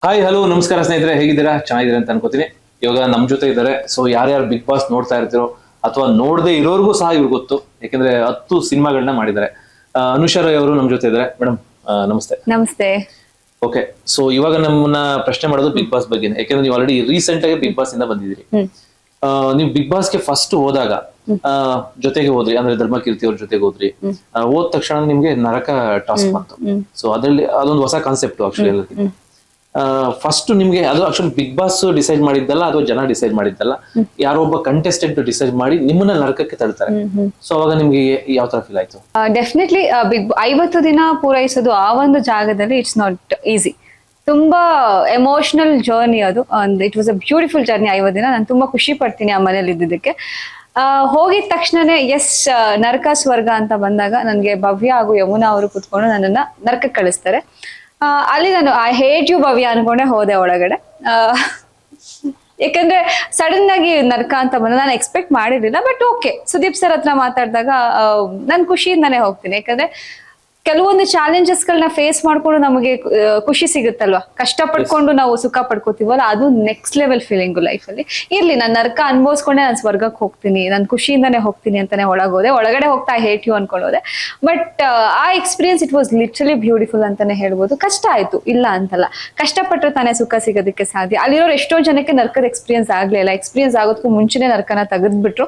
Hi hello ನಮಸ್ಕಾರ ಸ್ನೇಹಿತರೆ, ಹೇಗಿದ್ದೀರಾ? ಚೆನ್ನಾಗಿದ್ದೀರಾ ಅಂತ ಅನ್ಕೋತೀನಿ. ಇವಾಗ ನಮ್ ಜೊತೆ ಇದ್ದಾರೆ. ಸೊ ಯಾರ್ಯಾರು ಬಿಗ್ ಬಾಸ್ ನೋಡ್ತಾ ಇರ್ತಿರೋ ಅಥವಾ ನೋಡದೆ ಇರೋರ್ಗೂ ಸಹ ಇವ್ರು ಗೊತ್ತು, ಯಾಕಂದ್ರೆ 10 ಸಿನಿಮಾಗಳನ್ನ ಮಾಡಿದ್ದಾರೆ. ಅನುಷಾ ರೈ ಅವರು ನಮ್ ಜೊತೆ ಇದ್ದಾರೆ. ಮೇಡಮ್ ನಮಸ್ತೆ. ನಮಸ್ತೆ. ಓಕೆ, ಸೊ ಇವಾಗ ನಮ್ಮನ್ನ ಪ್ರಶ್ನೆ ಮಾಡೋದು ಬಿಗ್ ಬಾಸ್ ಬಗ್ಗೆ, ಯಾಕಂದ್ರೆ ನೀವು ಆಲ್ರೆಡಿ ರೀಸೆಂಟ್ ಆಗಿ ಬಿಗ್ ಬಾಸ್ ಇಂದ ಬಂದಿದ್ದೀರಿ. ನೀವು ಬಿಗ್ ಬಾಸ್ಗೆ ಫಸ್ಟ್ ಹೋದಾಗ ಜೊತೆಗೆ ಹೋದ್ರಿ, ಅಂದ್ರೆ ಧರ್ಮಕೀರ್ತಿ ಅವ್ರ ಜೊತೆಗೆ ಹೋದ್ರಿ. ಹೋದ ತಕ್ಷಣ ನಿಮ್ಗೆ ನರಕ ಟಾಸ್ಕ್ ಬಂತು. ಸೊ ಅದ್ರಲ್ಲಿ ಅದೊಂದು ಹೊಸ ಕಾನ್ಸೆಪ್ಟ್ ಆಕ್ಚುಲಿ ಎಲ್ಲದಕ್ಕೆ. ಫಸ್ಟ್ ನಿಮ್ಗೆ ಅದು ಆಕ್ಚುಲಿ ಬಿಗ್ ಬಾಸ್ ಡಿಸೈಡ್ ಮಾಡಿದ್ದಲ್ಲ, ಅಥವಾ ಜನ ಡಿಸೈಡ್ ಮಾಡಿದ್ದಲ್ಲ, ಯಾರೋ ಒಬ್ಬ ಕಂಟೆಸ್ಟೆಂಟ್ ಡಿಸೈಡ್ ಮಾಡಿ ನಿಮ್ಮನ್ನ ನರಕಕ್ಕೆ ತಳ್ತಾರೆ. ಸೊ ಅವಾಗ ನಿಮ್ಗೆ ಯಾವ ತರ ಫೀಲ್ ಆಯ್ತು? ಡೆಫಿನೆಟ್ಲಿ 50 ದಿನ ಪೂರೈಸೋದು ಆ ಒಂದು ಜಾಗದಲ್ಲಿ ಇಟ್ಸ್ ನಾಟ್ ಈಸಿ. ತುಂಬಾ ಎಮೋಷನಲ್ ಜರ್ನಿ ಅದು. It was a beautiful journey 50 ದಿನ. ನಾನು ತುಂಬಾ ಖುಷಿ ಪಡ್ತೀನಿ ಆ ಮನೇಲಿ ಇದ್ದಿದ್ದಕ್ಕೆ. ಹೋಗಿದ ತಕ್ಷಣನೇ ಎಸ್ ನರಕ ಸ್ವರ್ಗ ಅಂತ ಬಂದಾಗ ನನ್ಗೆ ಭವ್ಯ ಹಾಗೂ ಯಮುನಾ ಅವರು ಕುತ್ಕೊಂಡು ನನ್ನನ್ನ ನರಕಕ್ಕೆ ಕಳಿಸ್ತಾರೆ. ಅಲ್ಲಿ ನಾನು ಐ ಹೇಟ್ ಯು ಭವ್ಯ ಅನ್ಕೊಂಡೆ ಹೋದೆ ಒಳಗಡೆ. ಯಾಕಂದ್ರೆ ಸಡನ್ ಆಗಿ ನರ್ಕ ಅಂತ ಬಂದ ನಾನು ಎಕ್ಸ್ಪೆಕ್ಟ್ ಮಾಡಿರ್ಲಿಲ್ಲ. ಬಟ್ ಓಕೆ, ಸುದೀಪ್ ಸರ್ ಹತ್ರ ಮಾತಾಡಿದಾಗ ನಾನು ಖುಷಿಯಿಂದಾನೇ ಹೋಗ್ತೀನಿ. ಯಾಕಂದ್ರೆ ಕೆಲವೊಂದು ಚಾಲೆಂಜಸ್ ಗಳನ್ನ ಫೇಸ್ ಮಾಡ್ಕೊಂಡು ನಮಗೆ ಖುಷಿ ಸಿಗುತ್ತಲ್ವಾ, ಕಷ್ಟ ಪಡ್ಕೊಂಡು ನಾವು ಸುಖ ಪಡ್ಕೋತೀವಲ್ಲ, ಅದು ನೆಕ್ಸ್ಟ್ ಲೆವೆಲ್ ಫೀಲಿಂಗು ಲೈಫ್ ಅಲ್ಲಿ. ಇರ್ಲಿ, ನಾನು ನರ್ಕ ಅನ್ಭವಿಸ್ಕೊಂಡೆ ನಾನು ಸ್ವರ್ಗಕ್ಕೆ ಹೋಗ್ತೀನಿ, ನಾನು ಖುಷಿಯಿಂದಾನೇ ಹೋಗ್ತೀನಿ ಅಂತಾನೆ ಒಳಗೋದೆ. ಒಳಗಡೆ ಹೋಗ್ತಾ ಐ ಹೇಟ್ ಯು ಅನ್ಕೊಳ್ಳೋದೆ. ಬಟ್ ಆ experience it was literally beautiful ಅಂತಾನೆ ಹೇಳ್ಬೋದು. ಕಷ್ಟ ಆಯ್ತು, ಇಲ್ಲ ಅಂತಲ್ಲ, ಕಷ್ಟಪಟ್ಟರೆ ತಾನೇ ಸುಖ ಸಿಗೋದಕ್ಕೆ ಸಾಧ್ಯ. ಅಲ್ಲಿರೋರು ಎಷ್ಟೋ ಜನಕ್ಕೆ ನರ್ಕದ ಎಕ್ಸ್ಪೀರಿಯನ್ಸ್ ಆಗ್ಲಿಲ್ಲ. ಎಕ್ಸ್ಪೀರಿಯನ್ಸ್ ಆಗೋದಕ್ಕೂ ಮುಂಚೆನೆ ನರ್ಕನ ತೆಗೆದ್ಬಿಟ್ರು.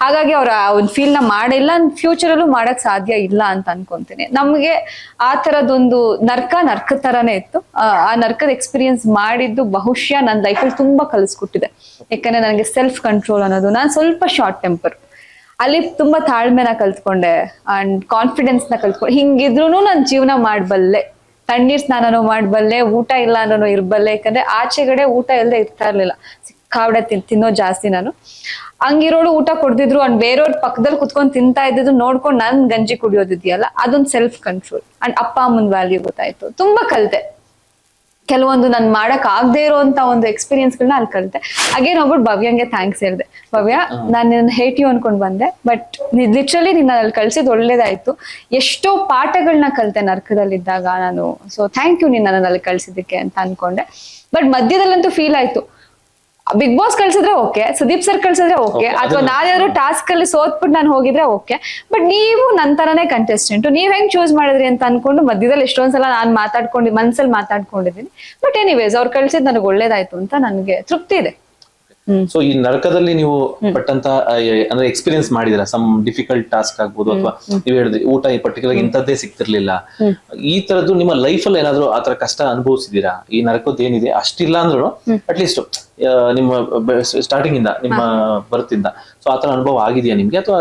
ಹಾಗಾಗಿ ಅವ್ರ ಒಂದು ಫೀಲ್ ನ ಮಾಡಿಲ್ಲ, ಫ್ಯೂಚರ್ ಅಲ್ಲೂ ಮಾಡಕ್ ಸಾಧ್ಯ ಇಲ್ಲ ಅಂತ ಅನ್ಕೊಂತೀನಿ. ನಮ್ಗೆ ಆ ತರದೊಂದು ನರ್ಕ ತರಾನೇ ಇತ್ತು. ಆ ನರ್ಕದ ಎಕ್ಸ್ಪೀರಿಯನ್ಸ್ ಮಾಡಿದ್ದು ಬಹುಶಃ ನನ್ನ ಲೈಫಲ್ಲಿ ತುಂಬಾ ಕಲಿಸ್ಕೊಟ್ಟಿದೆ. ಯಾಕಂದ್ರೆ ನನಗೆ ಸೆಲ್ಫ್ ಕಂಟ್ರೋಲ್ ಅನ್ನೋದು, ನಾನು ಸ್ವಲ್ಪ ಶಾರ್ಟ್ ಟೆಂಪರ್, ಅಲ್ಲಿ ತುಂಬಾ ತಾಳ್ಮೆನ ಕಲ್ತ್ಕೊಂಡೆ ಅಂಡ್ ಕಾನ್ಫಿಡೆನ್ಸ್ ನ ಕಲ್ತ್ಕೊಂಡೆ. ಹಿಂಗಿದ್ರು ನಾನು ಜೀವನ ಮಾಡಬಲ್ಲೆ, ತಣ್ಣೀರ್ ಸ್ನಾನನೂ ಮಾಡಬಲ್ಲೆ, ಊಟ ಇಲ್ಲ ಅನ್ನೋ ಇರ್ಬಲ್ಲೆ. ಯಾಕಂದ್ರೆ ಆಚೆಗಡೆ ಊಟ ಇಲ್ಲದೆ ಇರ್ತಾ ಇರ್ಲಿಲ್ಲ, ಸಿಕ್ಕಾಬಡೆ ತಿನ್ನೋದು ಜಾಸ್ತಿ ನಾನು. ಹಂಗಿರೋಳು ಊಟ ಕೊಡ್ದಿದ್ರು ಅಂಡ್ ಬೇರೆಯವ್ರ ಪಕ್ಕದಲ್ಲಿ ಕುತ್ಕೊಂಡು ತಿಂತಾ ಇದ್ದಿದ್ದು ನೋಡ್ಕೊಂಡು ನನ್ ಗಂಜಿ ಕುಡಿಯೋದಿದೆಯಲ್ಲ, ಅದೊಂದು ಸೆಲ್ಫ್ ಕಂಟ್ರೋಲ್ ಅಂಡ್ ಅಪ್ಪ ಅಮ್ಮನ ವ್ಯಾಲ್ಯೂ ಗೊತ್ತಾಯ್ತು. ತುಂಬಾ ಕಲಿತೆ. ಕೆಲವೊಂದು ನನ್ ಮಾಡಕ್ ಆಗದೆ ಇರೋಂತ ಒಂದು ಎಕ್ಸ್ಪೀರಿಯನ್ಸ್ ಗಳನ್ನ ಅಲ್ಲಿ ಕಲಿತೆ. ಹಾಗೇನ್ ಹೋಗ್ಬಿಟ್ಟು ಭವ್ಯಂಗೆ ಥ್ಯಾಂಕ್ಸ್ ಹೇಳಿದೆ. ಭವ್ಯ, ನಾನು ನಿನ್ನ ಹೇಟ್ ಯು ಅನ್ಕೊಂಡ್ ಬಂದೆ, ಬಟ್ ಲಿಟ್ರಲಿ ನಿನ್ನ ಅಲ್ಲಿ ಕಳ್ಸಿದ್ ಒಳ್ಳೇದಾಯ್ತು. ಎಷ್ಟೋ ಪಾಠಗಳನ್ನ ಕಲಿತೆ ನರ್ಕದಲ್ಲಿದ್ದಾಗ ನಾನು. ಸೊ ಥ್ಯಾಂಕ್ ಯು ನೀನ್ ನನ್ನ ಅಲ್ಲಿ ಕಳ್ಸಿದ್ದಕ್ಕೆ ಅಂತ ಅನ್ಕೊಂಡೆ. ಬಟ್ ಮಧ್ಯದಲ್ಲಂತೂ ಫೀಲ್ ಆಯ್ತು, ಬಿಗ್ ಬಾಸ್ ಕಳ್ಸಿದ್ರೆ ಓಕೆ, ಸುದೀಪ್ ಸರ್ ಕಳ್ಸಿದ್ರೆ ಓಕೆ, ಅಥವಾ ನಾವ್ಯಾದ್ರು ಟಾಸ್ಕ್ ಅಲ್ಲಿ ಸೋತ್ಬಿಟ್ಟು ನಾನು ಹೋಗಿದ್ರೆ ಓಕೆ. ಬಟ್ ನೀವು ನಂತರನೇ ಕಂಟೆಸ್ಟೆಂಟ್, ನೀವ್ ಹೆಂಗ್ ಚೂಸ್ ಮಾಡಿದ್ರಿ ಅಂತ ಅನ್ಕೊಂಡು ಮಧ್ಯದಲ್ಲಿ ಎಷ್ಟೊಂದ್ಸಲ ನಾನು ಮನ್ಸಲ್ಲಿ ಮಾತಾಡ್ಕೊಂಡಿದ್ದೀನಿ. ಬಟ್ ಎನಿವೇಸ್ ಅವ್ರು ಕಳ್ಸಿದ್ ನನಗೆ ಒಳ್ಳೇದಾಯ್ತು ಅಂತ ನನಗೆ ತೃಪ್ತಿ ಇದೆ. ಸೊ ಈ ನರಕದಲ್ಲಿ ನೀವು ಪಟ್ಟಂತ ಅಂದ್ರೆ ಎಕ್ಸ್ಪೀರಿಯನ್ಸ್ ಮಾಡಿದಿರಾ? ಸಮ್ ಡಿಫಿಕಲ್ಟ್ ಟಾಸ್ಕ್ ಆಗ್ಬೋದು, ಅಥವಾ ನೀವು ಹೇಳಿದ್ರಿ ಊಟ ಈ ಪರ್ಟಿಕ್ಯುಲರ್ ಇಂಥದ್ದೇ ಸಿಗ್ತಿರ್ಲಿಲ್ಲ, ಈ ತರದ್ದು ನಿಮ್ಮ ಲೈಫ್ ಅಲ್ಲಿ ಏನಾದ್ರು ಆತರ ಕಷ್ಟ ಅನುಭವಿಸಿದೀರಾ? ಈ ನರಕದ್ದು ಏನಿದೆ ಅಷ್ಟಿಲ್ಲ ಅಂದ್ರೂ ಅಟ್ಲೀಸ್ಟ್ ನಿಮ್ಮ ಸ್ಟಾರ್ಟಿಂಗ್ ಇಂದ ನಿಮ್ಮ ಬರ್ತಿಂದ ಸೊ ಆತರ ಅನುಭವ ಆಗಿದೆಯಾ ನಿಮ್ಗೆ? ಅಥವಾ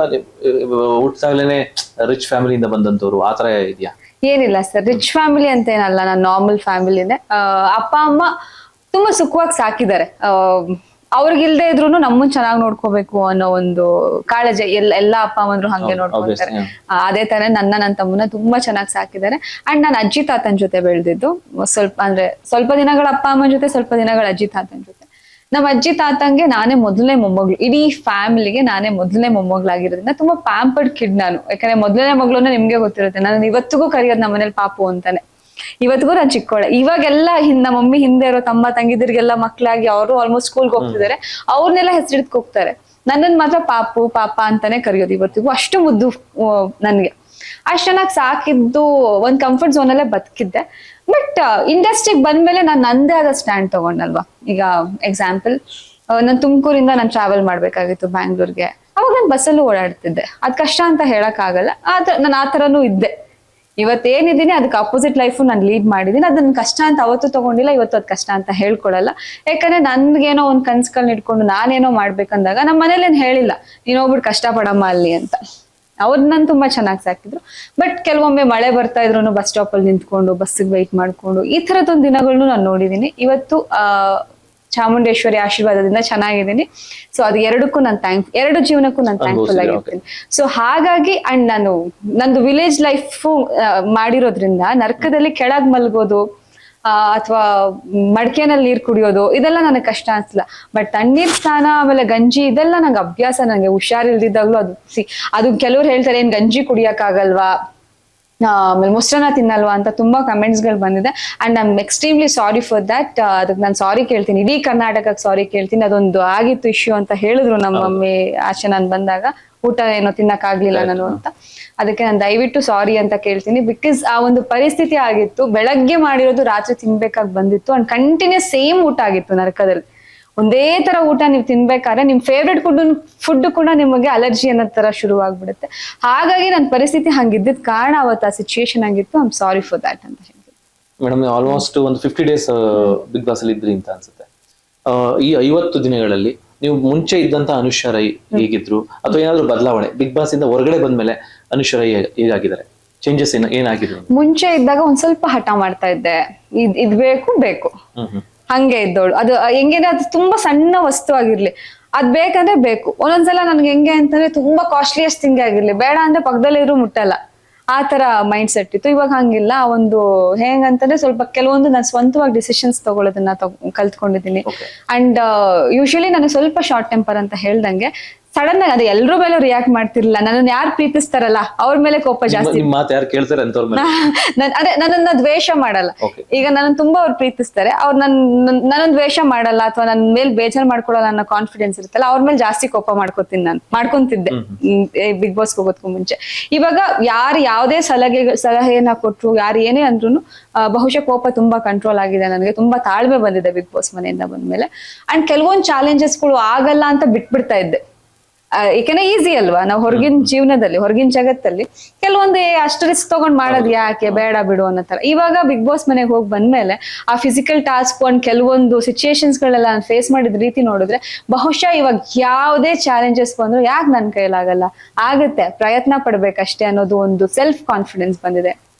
ಹುಟ್ಟಾಗ್ಲೇನೆ ರಿಚ್ ಫ್ಯಾಮಿಲಿಯಿಂದ ಬಂದಂತವ್ರು ಆತರ ಇದೆಯಾ? ಏನಿಲ್ಲ ಸರ್, ರಿಚ್ ಫ್ಯಾಮಿಲಿ ಅಂತ ಏನಲ್ಲ, ನಾನು ನಾರ್ಮಲ್ ಫ್ಯಾಮಿಲಿನೇ. ಅಪ್ಪ ಅಮ್ಮ ತುಂಬಾ ಸುಖವಾಗಿ ಸಾಕಿದ್ದಾರೆ. ಅವ್ರಿಗಿಲ್ದೇ ಇದ್ರು ನಮ್ಮನ್ ಚೆನ್ನಾಗಿ ನೋಡ್ಕೋಬೇಕು ಅನ್ನೋ ಒಂದು ಕಾಳಜಿ ಎಲ್ಲಾ ಅಪ್ಪ ಅಮ್ಮಂದ್ರು ಹಂಗೆ ನೋಡ್ಕೊತಾರೆ. ಅದೇ ತರ ನನ್ನ ತಮ್ಮನ ತುಂಬಾ ಚೆನ್ನಾಗಿ ಸಾಕಿದ್ದಾರೆ. ಅಂಡ್ ನಾನು ಅಜ್ಜಿ ತಾತನ್ ಜೊತೆ ಬೆಳೆದಿದ್ದು. ಸ್ವಲ್ಪ ದಿನಗಳ ಅಪ್ಪ ಅಮ್ಮನ ಜೊತೆ, ಸ್ವಲ್ಪ ದಿನಗಳ ಅಜ್ಜಿ ತಾತನ್ ಜೊತೆ. ನಮ್ಮ ಅಜ್ಜಿ ತಾತಂಗೆ ನಾನೇ ಮೊದಲನೇ ಮೊಮ್ಮಗಳು, ಇಡೀ ಫ್ಯಾಮಿಲಿಗೆ ನಾನೇ ಮೊದಲನೇ ಮೊಮ್ಮಗಳಾಗಿರೋದ್ರಿಂದ ತುಂಬಾ ಪ್ಯಾಂಪರ್ಡ್ ಕಿಡ್ ನಾನು. ಯಾಕಂದ್ರೆ ಮೊದಲನೇ ಮಗಳನ್ನ ನಿಮ್ಗೆ ಗೊತ್ತಿರುತ್ತೆ, ನಾನು ಇವತ್ತಿಗೂ ಕರೆಯೋದು ನಮ್ಮ ಮನೇಲಿ ಪಾಪು ಅಂತಾನೆ. ಇವತ್ತಿಗೂ ನಾನು ಚಿಕ್ಕೋಳೆ. ಇವಾಗೆಲ್ಲ ನಮ್ಮ ಮಮ್ಮಿ ಹಿಂದೆ ಇರೋ ತಮ್ಮ ತಂಗಿದಿರಿಗೆಲ್ಲ ಮಕ್ಳಾಗಿ ಅವರು ಆಲ್ಮೋಸ್ಟ್ ಸ್ಕೂಲ್ಗೆ ಹೋಗ್ತಿದ್ದಾರೆ, ಅವ್ರನ್ನೆಲ್ಲ ಹೆಸರಿಡ್ಕ ಹೋಗ್ತಾರೆ. ನನ್ನನ್ ಮಾತ್ರ ಪಾಪು ಪಾಪ ಅಂತಾನೆ ಕರೆಯೋದು ಇವತ್ತಿಗೂ. ಅಷ್ಟು ಮುದ್ದು ನನ್ಗೆ. ಅಷ್ಟು ಚೆನ್ನಾಗಿ ಸಾಕಿದ್ದು, ಒಂದ್ ಕಂಫರ್ಟ್ ಝೋನ್ ಅಲ್ಲೇ ಬದುಕಿದ್ದೆ. ಬಟ್ ಇಂಡಸ್ಟ್ರಿಗೆ ಬಂದ್ಮೇಲೆ ನಾನು ನಂದೇ ಆದ ಸ್ಟ್ಯಾಂಡ್ ತಗೊಂಡಲ್ವಾ. ಈಗ ಎಕ್ಸಾಂಪಲ್, ನಾನು ತುಮಕೂರಿಂದ ನಾನು ಟ್ರಾವೆಲ್ ಮಾಡ್ಬೇಕಾಗಿತ್ತು ಬ್ಯಾಂಗ್ಳೂರ್ಗೆ. ಅವಾಗ ನಾನು ಬಸ್ಸಲ್ಲೂ ಓಡಾಡ್ತಿದ್ದೆ. ಅದ್ ಕಷ್ಟ ಅಂತ ಹೇಳಕ್ ಆಗಲ್ಲ, ಆದ್ರೆ ನಾನು ಆ ತರನೂ ಇದ್ದೆ. ಇವತ್ತೇನಿದ್ದೀನಿ ಅದಕ್ಕೆ ಅಪೋಸಿಟ್ ಲೈಫ್ ನಾನು ಲೀಡ್ ಮಾಡಿದೀನಿ. ಅದನ್ನ ಕಷ್ಟ ಅಂತ ಅವತ್ತು ತಗೊಂಡಿಲ್ಲ, ಇವತ್ತು ಅದ್ ಕಷ್ಟ ಅಂತ ಹೇಳ್ಕೊಳಲ್ಲ. ಯಾಕಂದ್ರೆ ನನ್ಗೇನೋ ಒಂದ್ ಕನ್ಸ್ಗಳನ್ನ ಇಟ್ಕೊಂಡು ನಾನೇನೋ ಮಾಡ್ಬೇಕಂದಾಗ ನಮ್ಮ ಮನೇಲಿ ಏನ್ ಹೇಳಿಲ್ಲ, ನೀನ್ ಹೋಗ್ಬಿಟ್ಟು ಕಷ್ಟ ಪಡಮ್ಮ ಅಲ್ಲಿ ಅಂತ. ಅವ್ರು ನನ್ ತುಂಬಾ ಚೆನ್ನಾಗಿ ಸಾಕಿದ್ರು. ಬಟ್ ಕೆಲವೊಮ್ಮೆ ಮಳೆ ಬರ್ತಾ ಇದ್ರು ಬಸ್ ಸ್ಟಾಪ್ ಅಲ್ಲಿ ನಿಂತ್ಕೊಂಡು ಬಸ್ಸಿಗೆ ವೆಯ್ಟ್ ಮಾಡ್ಕೊಂಡು ಈ ತರದೊಂದು ದಿನಗಳನ್ನು ನಾನು ನೋಡಿದೀನಿ. ಇವತ್ತು ಚಾಮುಂಡೇಶ್ವರಿ ಆಶೀರ್ವಾದದಿಂದ ಚೆನ್ನಾಗಿದ್ದೀನಿ. ಸೊ ಅದು ಎರಡಕ್ಕೂ ನಾನು ಎರಡು ಜೀವನಕ್ಕೂ ನಾನು ಥ್ಯಾಂಕ್ಫುಲ್ ಆಗಿರ್ತೀನಿ. ಸೊ ಹಾಗಾಗಿ ಅಂಡ್ ನಂದು ವಿಲೇಜ್ ಲೈಫ್ ಮಾಡಿರೋದ್ರಿಂದ ನರ್ಕದಲ್ಲಿ ಕೆಳಗ್ ಮಲ್ಗೋದು ಅಥವಾ ಮಡ್ಕೆನಲ್ಲಿ ನೀರ್ ಕುಡಿಯೋದು ಇದೆಲ್ಲ ನನಗೆ ಕಷ್ಟ ಅನ್ಸಲ್ಲ. ಬಟ್ ತಣ್ಣೀರ್ ಸ್ನಾನ ಆಮೇಲೆ ಗಂಜಿ ಇದೆಲ್ಲ ನಂಗೆ ಅಭ್ಯಾಸ. ನಂಗೆ ಹುಷಾರಿಲ್ದಿದ್ದಾಗ್ಲೂ ಅದು ಕೆಲವ್ರು ಹೇಳ್ತಾರೆ ಏನ್ ಗಂಜಿ ಕುಡಿಯಕ್ ಆಗಲ್ವಾ, ಆಮೇಲೆ ಮೊಸರನ್ನ ತಿನ್ನಲ್ವಾ ಅಂತ ತುಂಬಾ ಕಮೆಂಟ್ಸ್ ಗಳು ಬಂದಿದೆ. And I am extremely sorry for that. ಅದಕ್ಕೆ ನಾನು ಸಾರಿ ಕೇಳ್ತೀನಿ, ಇಡೀ ಕರ್ನಾಟಕಕ್ಕೆ ಸಾರಿ ಕೇಳ್ತೀನಿ. ಅದೊಂದು ಆಗಿತ್ತು ಇಶ್ಯೂ ಅಂತ ಹೇಳಿದ್ರು ನಮ್ಮ ಮಮ್ಮಿ ಆಚೆ ನಾನು ಬಂದಾಗ, ಊಟ ಏನೋ ತಿನ್ನಕ್ ಆಗ್ಲಿಲ್ಲ ನಾನು ಅಂತ. ಅದಕ್ಕೆ ನಾನು ದಯವಿಟ್ಟು ಸಾರಿ ಅಂತ ಕೇಳ್ತೀನಿ. ಬಿಕಾಸ್ ಆ ಒಂದು ಪರಿಸ್ಥಿತಿ ಆಗಿತ್ತು, ಬೆಳಗ್ಗೆ ಮಾಡಿರೋದು ರಾತ್ರಿ ತಿನ್ಬೇಕಾಗಿ ಬಂದಿತ್ತು. ಅಂಡ್ ಕಂಟಿನ್ಯೂಸ್ ಸೇಮ್ ಊಟ ಆಗಿತ್ತು ನರಕದಲ್ಲಿ. ಒಂದೇ ತರ ಊಟ ನೀವು ತಿನ್ಬೇಕಾದ್ರೆ ನಿಮ್ ಫೇವ್ರೆಟ್ ಫುಡ್ ಕೂಡ ನಿಮಗೆ ಅಲರ್ಜಿ ಅನ್ನೋ ತರ ಶುರು ಆಗ್ಬಿಡುತ್ತೆ. ಹಾಗಾಗಿ ನನ್ನ ಪರಿಸ್ಥಿತಿ ಹಂಗಿದ್ದಿದ್ ಕಾರಣ ಅವತ್ತು ಆ ಸಿಚುಯೇಷನ್ ಆಗಿತ್ತು. I am sorry for that ಅಂತ ಹೇಳ್ತೀನಿ. ಮೇಡಮ್, ಆಲ್ಮೋಸ್ಟ್ ಒಂದು 50 ಡೇಸ್ ಬಿಗ್ ಬಾಸ್ ಅಲ್ಲಿ ಇದ್ರಿ ಅಂತ ಅನ್ಸುತ್ತೆ. ಈ 50 ದಿನಗಳಲ್ಲಿ ನೀವು ಮುಂಚೆ ಇದ್ದಂತ ಅನುಷ್ಠಾ ರೈ ಹೇಗಿದ್ರು, ಅಥವಾ ಏನಾದ್ರು ಬದಲಾವಣೆ ಬಿಗ್ ಬಾಸ್ ಇಂದ ಹೊರಗಡೆ ಬಂದ್ಮೇಲೆ ಅನುಷ್ಠಾ ರೈ ಹೇಗಾಗಿದ್ದಾರೆ? ಚೇಂಜಸ್ ಏನಾಗಿದೆ? ಮುಂಚೆ ಇದ್ದಾಗ ಒಂದ್ ಸ್ವಲ್ಪ ಹಠ ಮಾಡ್ತಾ ಇದ್ದೆ, ಇದ್ ಬೇಕು ಹಂಗೆ ಇದ್ದೋಳು. ಅದು ಹೆಂಗೇನೆ, ಅದು ತುಂಬಾ ಸಣ್ಣ ವಸ್ತು ಆಗಿರ್ಲಿ, ಅದ್ ಬೇಕಂದ್ರೆ ಬೇಕು. ಒಂದೊಂದ್ಸಲ ನನ್ಗೆ ಹೆಂಗೆ ಅಂತಂದ್ರೆ ತುಂಬಾ ಕಾಸ್ಟ್ಲಿಯಸ್ಟ್ ಥಿಂಗ್ ಆಗಿರ್ಲಿ, ಬೇಡ ಅಂದ್ರೆ ಪಕ್ಕದಲ್ಲಿದ್ರು ಮುಟ್ಟಲ್ಲ, ಆ ತರ ಮೈಂಡ್ ಸೆಟ್ ಇತ್ತು. ಇವಾಗ ಹಂಗಿಲ್ಲ. ಒಂದು ಹೆಂಗಂತಂದ್ರೆ ಸ್ವಲ್ಪ ಕೆಲವೊಂದು ನಾನು ಸ್ವಂತವಾಗಿ ಡಿಸಿಷನ್ಸ್ ತಗೊಳ್ಳೋದನ್ನ ಕಲ್ತ್ಕೊಂಡಿದ್ದೀನಿ. ಅಂಡ್ ಯೂಶಲಿ ನನಗೆ ಸ್ವಲ್ಪ ಶಾರ್ಟ್ ಟೆಂಪರ್ ಅಂತ ಹೇಳ್ದಂಗೆ, ಸಡನ್ ಆಗಿ ಅದು ಎಲ್ರ ಮೇಲೂ ರಿಯಾಕ್ಟ್ ಮಾಡ್ತಿರ್ಲಿಲ್ಲ. ನನ್ನನ್ನು ಯಾರು ಪ್ರೀತಿಸ್ತಾರಲ್ಲ ಅವ್ರ ಮೇಲೆ ಕೋಪ ಜಾಸ್ತಿ. ಅದೇ ನನ್ನನ್ನ ದ್ವೇಷ ಮಾಡಲ್ಲ. ಈಗ ನನ್ನ ತುಂಬಾ ಅವ್ರು ಪ್ರೀತಿಸ್ತಾರೆ, ಅವ್ರು ನನ್ನ ದ್ವೇಷ ಮಾಡಲ್ಲ ಅಥವಾ ನನ್ನ ಮೇಲೆ ಬೇಜಾರ್ ಮಾಡ್ಕೊಳಲ್ಲ ಅನ್ನೋ ಕಾನ್ಫಿಡೆನ್ಸ್ ಇರುತ್ತಲ್ಲ, ಅವ್ರ ಮೇಲೆ ಜಾಸ್ತಿ ಕೋಪ ಮಾಡ್ಕೊಂತಿದ್ದೆ ಬಿಗ್ ಬಾಸ್ ಹೋಗೋದಕ್ಕೂ ಮುಂಚೆ. ಇವಾಗ ಯಾರು ಯಾವ್ದೇ ಸಲಹೆಯನ್ನ ಕೊಟ್ರು, ಯಾರು ಏನೇ ಅಂದ್ರೂ ಬಹುಶಃ ಕೋಪ ತುಂಬಾ ಕಂಟ್ರೋಲ್ ಆಗಿದೆ. ನನಗೆ ತುಂಬಾ ತಾಳ್ಮೆ ಬಂದಿದೆ ಬಿಗ್ ಬಾಸ್ ಮನೆಯಿಂದ ಬಂದ್ಮೇಲೆ. ಅಂಡ್ ಕೆಲವೊಂದು ಚಾಲೆಂಜಸ್ಗಳು ಆಗಲ್ಲ ಅಂತ ಬಿಟ್ಬಿಡ್ತಾ ಇದ್ದೆ. ಏಕೆಂದ್ರೆ ಈಸಿ ಅಲ್ವಾ, ನಾವು ಹೊರಗಿನ ಜೀವನದಲ್ಲಿ, ಹೊರಗಿನ ಜಗತ್ತಲ್ಲಿ ಕೆಲವೊಂದು ಅಷ್ಟು ರಿಸ್ಕ್ ತಗೊಂಡ್ ಮಾಡೋದು ಯಾಕೆ, ಬೇಡ ಬಿಡು ಅನ್ನೋ ತರ. ಇವಾಗ ಬಿಗ್ ಬಾಸ್ ಮನೆಗೆ ಹೋಗಿ ಬಂದ್ಮೇಲೆ ಆ ಫಿಸಿಕಲ್ ಟಾಸ್ಕ್ ಒಂದ್ ಕೆಲವೊಂದು ಸಿಚುಯೇಷನ್ಸ್ ಗಳೆಲ್ಲ ನಾನು ಫೇಸ್ ಮಾಡಿದ ರೀತಿ ನೋಡಿದ್ರೆ, ಬಹುಶಃ ಇವಾಗ ಯಾವುದೇ ಚಾಲೆಂಜಸ್ ಬಂದ್ರು ಯಾಕೆ ನನ್ ಕೈಲಾಗಲ್ಲ, ಆಗುತ್ತೆ, ಪ್ರಯತ್ನ ಪಡ್ಬೇಕಷ್ಟೇ ಅನ್ನೋದು ಒಂದು ಸೆಲ್ಫ್ ಕಾನ್ಫಿಡೆನ್ಸ್ ಬಂದಿದೆ.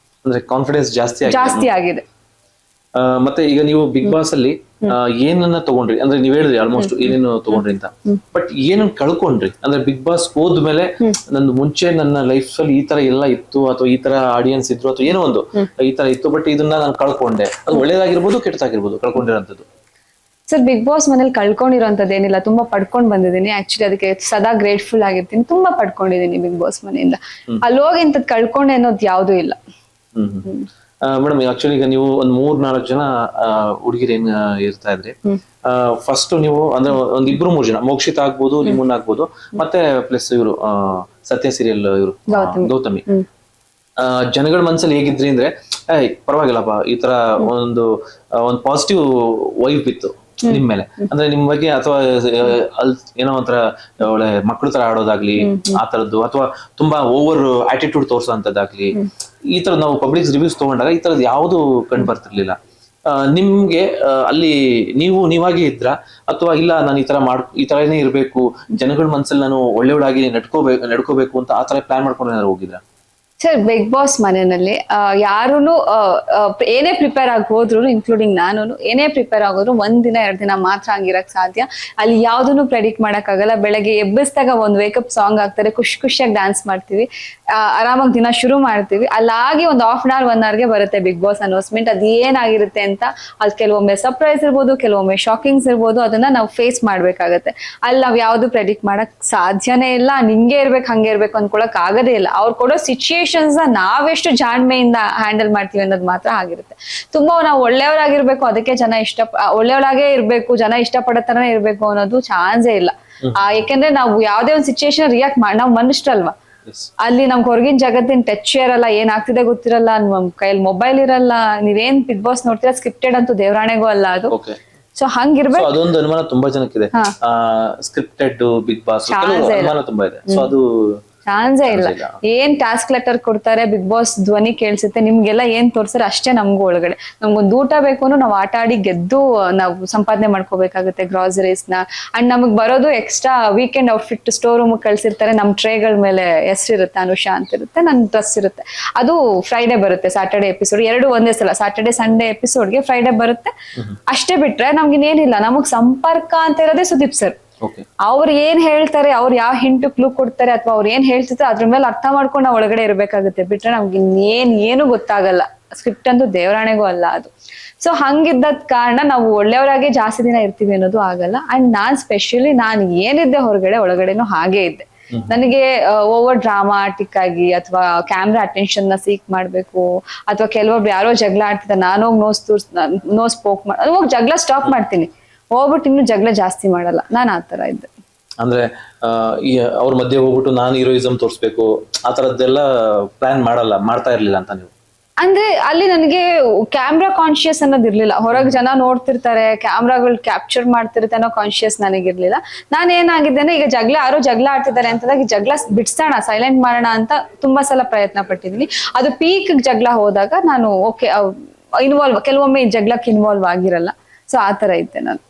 ಅಂದ್ರೆ ಕಾನ್ಫಿಡೆನ್ಸ್ ಜಾಸ್ತಿ ಆಗಿದೆ. ಮತ್ತೆ ಈಗ ನೀವು ಬಿಗ್ ಬಾಸ್ ಅಲ್ಲಿ ಏನನ್ನ ತಗೊಂಡ್ರಿ, ಅಂದ್ರೆ ನೀವ್ ಹೇಳಿದ್ರಿ ಆಲ್ಮೋಸ್ಟ್ ಏನೇನು ತಗೊಂಡ್ರಿ ಅಂತ, ಬಟ್ ಏನನ್ನ ಕಳ್ಕೊಂಡ್ರಿ? ಅಂದ್ರೆ ಬಿಗ್ ಬಾಸ್ ಹೋದ್ಮೇಲೆ ನಂದು ಮುಂಚೆ ನನ್ನ ಲೈಫ್ ಅಲ್ಲಿ ಈ ತರ ಎಲ್ಲ ಇತ್ತು, ಅಥವಾ ಈ ತರ ಆಡಿಯನ್ಸ್ ಇದ್ರು, ಅಥವಾ ಏನೋ ಒಂದು ಈ ತರ ಇತ್ತು, ಬಟ್ ಇದನ್ನ ನಾನು ಕಳ್ಕೊಂಡೆ. ಅದು ಒಳ್ಳೇದಾಗಿರ್ಬೋದು, ಕೆಟ್ಟದಾಗಿರ್ಬೋದು, ಕಳ್ಕೊಂಡಿರೋಂಥದ್ದು. ಸರ್, ಬಿಗ್ ಬಾಸ್ ಮನೇಲಿ ಕಳ್ಕೊಂಡಿರೋಂಥದ್ದು ಏನಿಲ್ಲ, ತುಂಬಾ ಪಡ್ಕೊಂಡ್ ಬಂದಿದ್ದೀನಿ. ಆಕ್ಚುಲಿ ಅದಕ್ಕೆ ಸದಾ ಗ್ರೇಟ್ಫುಲ್ ಆಗಿರ್ತೀನಿ. ತುಂಬಾ ಪಡ್ಕೊಂಡಿದ್ದೀನಿ ಬಿಗ್ ಬಾಸ್ ಮನೆಯಿಂದ. ಅಲ್ಲಿ ಹೋಗಿ ಇಂಥದ್ದು ಕಳ್ಕೊಂಡೆ ಅನ್ನೋದು ಯಾವ್ದೂ ಇಲ್ಲ. ಮೇಡಮ್, ಆಕ್ಚುಲಿ ಈಗ ನೀವು ಒಂದ್ 3-4 ಜನ ಹುಡುಗಿರು ಏನ್ ಇರ್ತಾ ಇದ್ರಿ. ಫಸ್ಟ್ ನೀವು ಅಂದ್ರೆ ಒಂದ್ 2-3 ಜನ, ಮೋಕ್ಷಿತ ಆಗ್ಬೋದು, ನಿಮ್ಮನ್ನ ಆಗ್ಬೋದು, ಮತ್ತೆ ಪ್ಲಸ್ ಇವರು ಸತ್ಯ ಸೀರಿಯಲ್ ಇವರು ಗೌತಮಿ, ಜನಗಳ ಮನ್ಸಲ್ಲಿ ಹೇಗಿದ್ರಿ ಅಂದ್ರೆ, ಪರವಾಗಿಲ್ಲಪ್ಪ, ಈ ತರ ಒಂದು ಪಾಸಿಟಿವ್ ವೈಬ್ ಇತ್ತು ನಿಮ್ ಮೇಲೆ, ಅಂದ್ರೆ ನಿಮ್ ಬಗ್ಗೆ, ಅಥವಾ ಏನೋ ಒಂಥರ ಒಳ್ಳೆ ಮಕ್ಳು ತರ ಆಡೋದಾಗ್ಲಿ ಆ ತರದ್ದು, ಅಥವಾ ತುಂಬಾ ಓವರ್ ಆಟಿಟ್ಯೂಡ್ ತೋರ್ಸೋಂಥದ್ದಾಗ್ಲಿ, ಈ ತರ ನಾವು ಪಬ್ಲಿಕ್ ರಿವ್ಯೂಸ್ ತಗೊಂಡಾಗ ಈ ತರದ್ ಯಾವ್ದು ಕಂಡು ಬರ್ತಿರ್ಲಿಲ್ಲ. ನಿಮ್ಗೆ ಅಲ್ಲಿ ನೀವಾಗೆ ಇದ್ರ, ಅಥವಾ ಇಲ್ಲ ನಾನು ಈ ತರನೇ ಇರ್ಬೇಕು, ಜನಗಳ ಮನ್ಸಲ್ಲಿ ನಾನು ಒಳ್ಳೆಯವಳಾಗಿ ನಡ್ಕೋಬೇಕು ಅಂತ ಆ ತರ ಪ್ಲಾನ್ ಮಾಡ್ಕೊಂಡು ಏನಾದ್ರು ಹೋಗಿದ್ರ? ಸರ್, ಬಿಗ್ ಬಾಸ್ ಮನೆಯಲ್ಲಿ ಯಾರು ಏನೇ ಪ್ರಿಪೇರ್ ಆಗಿ ಹೋದ್ರು, ಇನ್ಕ್ಲೂಡಿಂಗ್ ನಾನು, ಏನೇ ಪ್ರಿಪೇರ್ ಆಗೋದ್ರು 1 ದಿನ 2 ದಿನ ಮಾತ್ರ ಹಂಗಿರಕ್ ಸಾಧ್ಯ. ಅಲ್ಲಿ ಯಾವ್ದನ್ನು ಪ್ರೆಡಿಕ್ಟ್ ಮಾಡಕ್ ಆಗಲ್ಲ. ಬೆಳಗ್ಗೆ ಎಬ್ಬಿಸಿದಾಗ ಒಂದು ವೇಕಪ್ ಸಾಂಗ್ ಆಗ್ತಾರೆ, ಖುಷಿಯಾಗಿ ಡ್ಯಾನ್ಸ್ ಮಾಡ್ತೀವಿ, ಆರಾಮಾಗಿ ದಿನ ಶುರು ಮಾಡ್ತೀವಿ. ಅಲ್ಲಾಗಿ ಒಂದು 1/2 hour 1 hourಗೆ ಬರುತ್ತೆ ಬಿಗ್ ಬಾಸ್ ಅನೌನ್ಸ್ಮೆಂಟ್. ಅದ್ ಏನಾಗಿರುತ್ತೆ ಅಂತ, ಅಲ್ಲಿ ಕೆಲವೊಮ್ಮೆ ಸರ್ಪ್ರೈಸ್ ಇರ್ಬೋದು, ಕೆಲವೊಮ್ಮೆ ಶಾಕಿಂಗ್ಸ್ ಇರ್ಬೋದು, ಅದನ್ನ ನಾವು ಫೇಸ್ ಮಾಡ್ಬೇಕಾಗತ್ತೆ. ಅಲ್ಲಿ ನಾವ್ ಯಾವ್ದು ಪ್ರೆಡಿಕ್ಟ್ ಮಾಡಕ್ ಸಾಧ್ಯನೇ ಇಲ್ಲ. ಹಿಂಗೆ ಇರ್ಬೇಕು, ಹಂಗೆ ಇರ್ಬೇಕು ಅನ್ಕೊಳಕ್ ಆಗದೇ ಇಲ್ಲ. ಅವ್ರು ಕೊಡೋ ಸಿಚುಯೇಷನ್ಸ್ ನಾವೆಷ್ಟು ಜಾಣ್ಮೆಯಿಂದ ಹ್ಯಾಂಡಲ್ ಮಾಡ್ತೀವಿ ಅನ್ನೋದು ಮಾತ್ರ ಆಗಿರುತ್ತೆ. ತುಂಬಾ ನಾವು ಒಳ್ಳೆಯವರಾಗಿರ್ಬೇಕು, ಅದಕ್ಕೆ ಒಳ್ಳೆಯವರಾಗೇ ಇರ್ಬೇಕು, ಜನ ಇಷ್ಟಪಡೋ ತರನೇ ಇರ್ಬೇಕು ಅನ್ನೋದು ಚಾನ್ಸೇ ಇಲ್ಲ. ಯಾಕೆಂದ್ರೆ ನಾವು ಯಾವ್ದೇ ಒಂದು ಸಿಚುಯೇಷನ್ ರಿಯಾಕ್ಟ್ ನಾವು ಮನುಷ್ಯರಲ್ವಾ. ಅಲ್ಲಿ ನಮ್ಗೆ ಹೊರಗಿನ ಜಗತ್ತಿನ ಟಚ್ ಇರಲ್ಲ, ಏನ್ ಆಗ್ತಿದೆ ಗೊತ್ತಿರಲ್ಲ, ನಮ್ ಕೈಯಲ್ಲಿ ಮೊಬೈಲ್ ಇರಲ್ಲ. ನೀವೇನ್ ಬಿಗ್ ಬಾಸ್ ನೋಡ್ತೀರಾ ಸ್ಕ್ರಿಪ್ಟೆಡ್ ಅಂತೂ ದೇವರಾಣೆಗೂ ಅಲ್ಲ ಅದು. ಸೊ ಹಂಗಿರ್ಬೇಕು. ಅದೊಂದು ಅನುಮಾನ ತುಂಬಾ ಜನಕ್ಕಿದೆ, ಸ್ಕ್ರಿಪ್ಟೆಡ್ ಬಿಗ್ ಬಾಸ್ ಅನುಮಾನ ತುಂಬಾ ಇದೆ. ಸೊ ಅದು ಚಾನ್ಸೇ ಇಲ್ಲ. ಏನ್ ಟಾಸ್ಕ್ ಲೆಟರ್ ಕೊಡ್ತಾರೆ, ಬಿಗ್ ಬಾಸ್ ಧ್ವನಿ ಕೇಳಿಸುತ್ತೆ, ನಿಮ್ಗೆಲ್ಲ ಏನ್ ತೋರ್ಸ್ತಾರೆ ಅಷ್ಟೇ ನಮ್ಗೂ ಒಳಗಡೆ. ನಮ್ಗೊಂದು ಊಟ ಬೇಕು ಅಂದ್ರೆ ನಾವು ಆಟ ಆಡಿ ಗೆದ್ದು ನಾವು ಸಂಪಾದನೆ ಮಾಡ್ಕೋಬೇಕಾಗುತ್ತೆ ಗ್ರಾಸರೀಸ್ ನ. ಅಂಡ್ ನಮಗ್ ಬರೋದು extra weekend outfit store room ಕಳ್ಸಿರ್ತಾರೆ. ನಮ್ ಟ್ರೇಗಳ ಮೇಲೆ ಹೆಸರಿರುತ್ತೆ, ಅನುಷಾ ಅಂತ ಇರುತ್ತೆ, ನನ್ ಡ್ರೆಸ್ ಇರುತ್ತೆ. ಅದು ಫ್ರೈಡೆ ಬರುತ್ತೆ, ಸ್ಯಾಟರ್ಡೆ ಎಪಿಸೋಡ್ 2 ಒಂದೇ ಸಲ, ಸ್ಯಾಟರ್ಡೆ ಸಂಡೇ ಎಪಿಸೋಡ್ಗೆ ಫ್ರೈಡೆ ಬರುತ್ತೆ. ಅಷ್ಟೇ ಬಿಟ್ರೆ ನಮ್ಗಿನ್ನೇನಿಲ್ಲ. ನಮಗ್ ಸಂಪರ್ಕ ಅಂತ ಇರೋದೇ ಸುದೀಪ್ ಸರ್. ಅವ್ರು ಏನ್ ಹೇಳ್ತಾರೆ, ಅವ್ರು ಯಾವ ಹಿಂಟು ಕ್ಲೂ ಕೊಡ್ತಾರೆ, ಅಥವಾ ಅವ್ರು ಏನ್ ಹೇಳ್ತಿರ್ತಾರೆ ಅದ್ರ ಮೇಲೆ ಅರ್ಥ ಮಾಡ್ಕೊಂಡು ನಾವು ಒಳಗಡೆ ಇರ್ಬೇಕಾಗುತ್ತೆ. ಬಿಟ್ರೆ ನಮ್ಗೆ ಏನು ಗೊತ್ತಾಗಲ್ಲ. ಸ್ಕ್ರಿಪ್ಟ್ ಅಂತೂ ದೇವರಾಣೆಗೂ ಅಲ್ಲ ಅದು. ಸೊ ಹಂಗಿದ್ದ ಕಾರಣ ನಾವು ಒಳ್ಳೆಯವರಾಗೆ ಜಾಸ್ತಿ ದಿನ ಇರ್ತೀವಿ ಅನ್ನೋದು ಆಗಲ್ಲ. ಅಂಡ್ ನಾನ್ ಸ್ಪೆಷಲಿ ನಾನು ಏನಿದ್ದೆ ಹೊರಗಡೆ, ಒಳಗಡೆನೂ ಹಾಗೆ ಇದ್ದೆ. ನನಗೆ ಓವರ್ ಡ್ರಾಮಾಟಿಕ್ ಆಗಿ ಅಥವಾ ಕ್ಯಾಮ್ರಾ ಅಟೆನ್ಷನ್ ನ ಸೀಕ್ ಮಾಡ್ಬೇಕು, ಅಥವಾ ಕೆಲವೊಬ್ರು ಯಾರೋ ಜಗಳ ಆಡ್ತಿದ್ದ ನಾನೋಗಿ ನೋಸ್ ಪೋಕ್ ಹೋಗಿ ಜಗಳ ಸ್ಟಾಪ್ ಮಾಡ್ತೀನಿ, ಹೋಗ್ಬಿಟ್ಟು ಇನ್ನು ಜಗಳ ಜಾಸ್ತಿ ಮಾಡಲ್ಲ. ನಾನು ಆತರ ಇದ್ದೆ. ಅಂದ್ರೆ ಅವ್ರ ಮಧ್ಯೆ ಹೋಗ್ಬಿಟ್ಟು ನಾನು ಹೀರೋಯಿಸಮ್ ತೋರಿಸ್ಬೇಕು ಆ ತರದ್ದೆಲ್ಲ ಪ್ಲಾನ್ ಮಾಡ್ತಾ ಇರ್ಲಿಲ್ಲ ಅಂತ ನೀವು? ಅಂದ್ರೆ ಅಲ್ಲಿ ನನಗೆ ಕ್ಯಾಮ್ರಾ ಕಾನ್ಶಿಯಸ್ ಅನ್ನೋದು ಇರ್ಲಿಲ್ಲ. ಹೊರಗೆ ಜನ ನೋಡ್ತಿರ್ತಾರೆ, ಕ್ಯಾಮ್ರಾಗಳು ಕ್ಯಾಪ್ಚರ್ ಮಾಡ್ತಿರುತ್ತೆ ಅನ್ನೋ ಕಾನ್ಶಿಯಸ್ ನನಗಿರ್ಲಿಲ್ಲ. ನಾನು ಏನಾಗಿದ್ದೇನೆ, ಈಗ ಯಾರೋ ಜಗಳ ಆಡ್ತಿದ್ದಾರೆ ಅಂತಂದಾಗ ಈ ಜಗಳ ಬಿಡ್ಸೋಣ, ಸೈಲೆಂಟ್ ಮಾಡೋಣ ಅಂತ ತುಂಬಾ ಸಲ ಪ್ರಯತ್ನ ಪಟ್ಟಿದ್ದೀನಿ. ಅದು ಪೀಕ್ ಜಗಳ ಹೋದಾಗ ನಾನು ಓಕೆ ಕೆಲವೊಮ್ಮೆ ಈ ಜಗಳಕ್ಕೆ ಇನ್ವಾಲ್ವ್ ಆಗಿರಲ್ಲ. ಸೊ ಆತರ ಇದ್ದೆ ನಾನು.